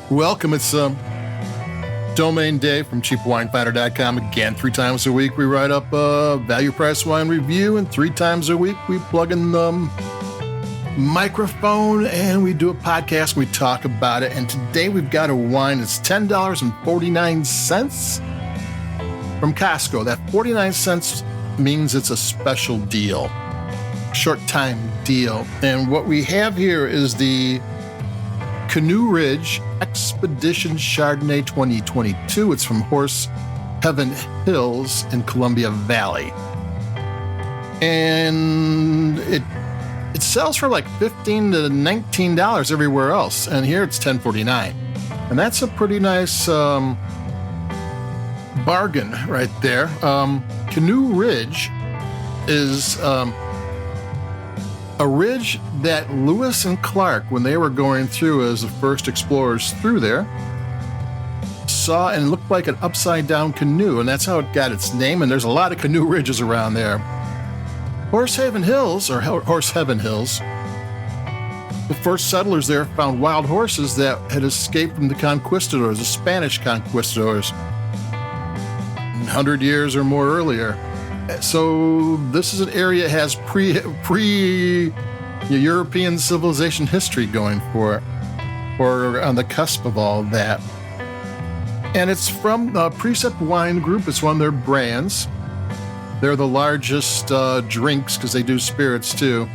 Welcome. It's Domain Day from CheapWineFinder.com. Again, 3 times a week we write up a value price wine review, and 3 times a week we plug in the microphone and we do a podcast. We talk about it. And today we've got a wine that's $10.49 from Costco. That 49 cents means it's a special deal, short time deal. And what we have here is the Canoe Ridge Expedition Chardonnay 2022. It's from Horse Heaven Hills in Columbia Valley. And it sells for like $15 to $19 everywhere else. And here it's $10.49. And that's a pretty nice bargain right there. Canoe Ridge is a ridge that Lewis and Clark, when they were going through as the first explorers through there, saw and looked like an upside-down canoe, and that's how it got its name, and there's a lot of canoe ridges around there. Horse Heaven Hills, the first settlers there found wild horses that had escaped from the conquistadors, the Spanish conquistadors, 100 years or more earlier. So this is an area that has pre-European civilization history going for it, or on the cusp of all that. And it's from Precept Wine Group. It's one of their brands. They're the largest drinks, because they do spirits too.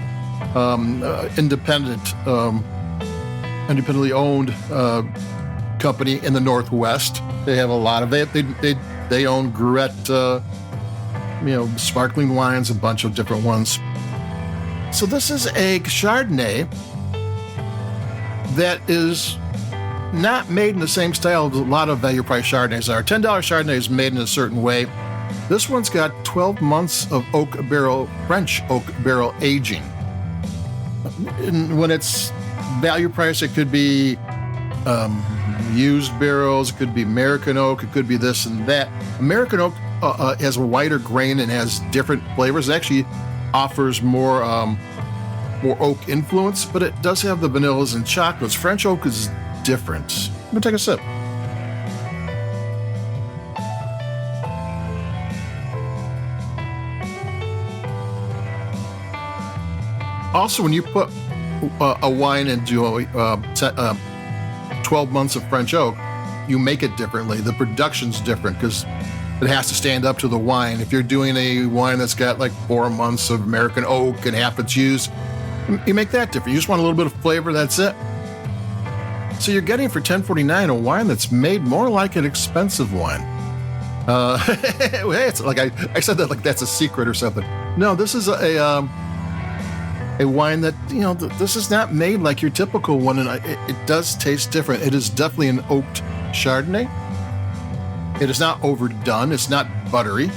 Independently owned company in the Northwest. They have a lot of they own Gruet. Sparkling wines, a bunch of different ones. So this is a Chardonnay that is not made in the same style as a lot of value price Chardonnays are. $10 Chardonnay is made in a certain way. This one's got 12 months of French oak barrel aging. And when it's value price, it could be used barrels, it could be American oak, it could be this and that. American oak has a wider grain and has different flavors. It actually offers more oak influence, but it does have the vanillas and chocolates. French oak is different. I'm gonna take a sip. Also, when you put a wine into 12 months of French oak, you make it differently. The production's different because it has to stand up to the wine. If you're doing a wine that's got like 4 months of American oak and half its used, you make that different. You just want a little bit of flavor, that's it. So you're getting for $10.49 a wine that's made more like an expensive wine. It's like I said that like that's a secret or something. No, this is a wine that, this is not made like your typical one, and it does taste different. It is definitely an oaked Chardonnay. It is not overdone. It's not buttery,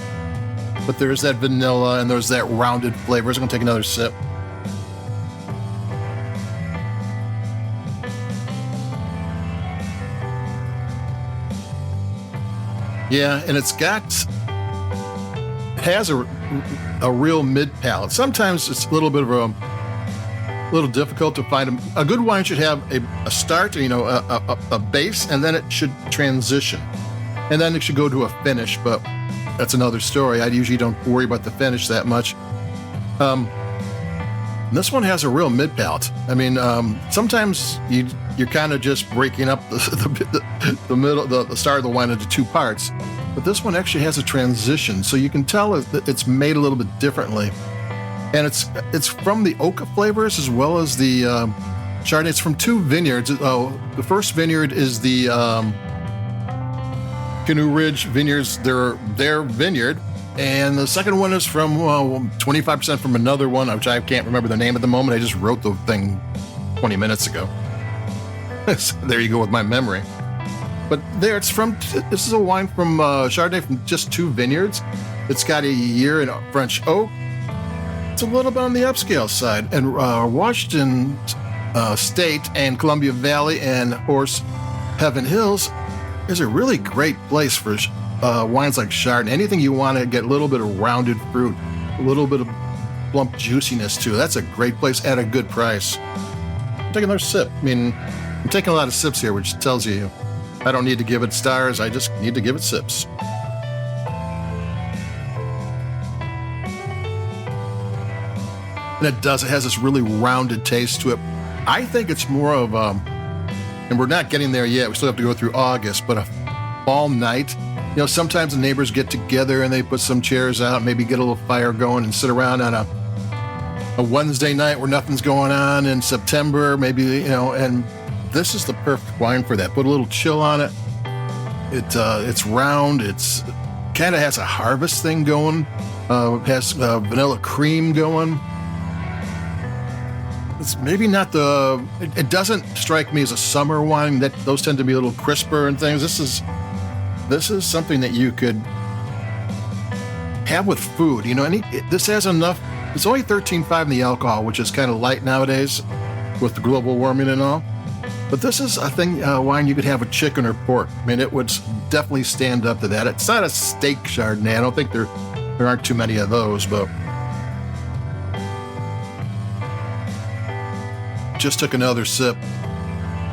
but there's that vanilla and there's that rounded flavor. So I'm going to take another sip. Yeah, and it has a real mid palate. Sometimes it's a little bit of a little difficult to find. A good wine should have a start, a base, and then it should transition. And then it should go to a finish, but that's another story. I usually don't worry about the finish that much. This one has a real mid palate. I mean, sometimes you're kind of just breaking up the middle, the start of the wine into 2 parts. But this one actually has a transition, so you can tell it's made a little bit differently. And it's from the oak flavors as well as the Chardonnay. It's from 2 vineyards. The first vineyard is the Canoe Ridge Vineyards, their vineyard, and the second one is from 25% from another one, which I can't remember the name at the moment. I just wrote the thing 20 minutes ago. So there you go with my memory. But this is a wine from Chardonnay from just 2 vineyards. It's got a year in French oak. It's a little bit on the upscale side, and Washington State and Columbia Valley and Horse Heaven Hills is a really great place for wines like Chardonnay. Anything you want to get a little bit of rounded fruit, a little bit of plump juiciness too. That's a great place at a good price. Take another sip. I mean, I'm taking a lot of sips here, which tells you I don't need to give it stars. I just need to give it sips. And it does. It has this really rounded taste to it. I think it's more of and we're not getting there yet. We still have to go through August, but a fall night. You know, sometimes the neighbors get together and they put some chairs out, maybe get a little fire going and sit around on a Wednesday night where nothing's going on in September, maybe, you know, and this is the perfect wine for that. Put a little chill on it. It's round. It's kind of has a harvest thing going. It has vanilla cream going. It's maybe not it doesn't strike me as a summer wine. Those tend to be a little crisper and things. This is something that you could have with food, you know, and this has enough. It's only 13.5 in the alcohol, which is kind of light nowadays with the global warming and all. But this is a thing, wine you could have with chicken or pork. I mean, it would definitely stand up to that. It's not a steak Chardonnay. I don't think there aren't too many of those, but just took another sip.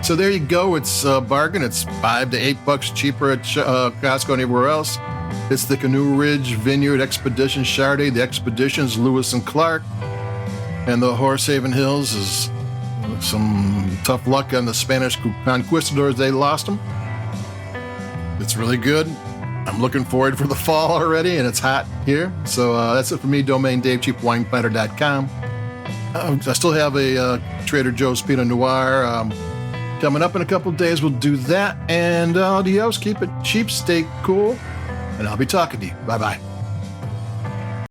So there you go. It's a bargain. It's $5 to $8 cheaper at Costco and everywhere else. It's the Canoe Ridge Vineyard Expedition Chardonnay. The Expedition's Lewis and Clark. And the Horse Heaven Hills is some tough luck on the Spanish conquistadors. They lost them. It's really good. I'm looking forward for the fall already, and it's hot here. So that's it for me. Domain Dave, cheapwinefinder.com. I still have a Trader Joe's Pinot Noir coming up in a couple of days. We'll do that. And adios. Keep it cheap. Stay cool. And I'll be talking to you. Bye-bye.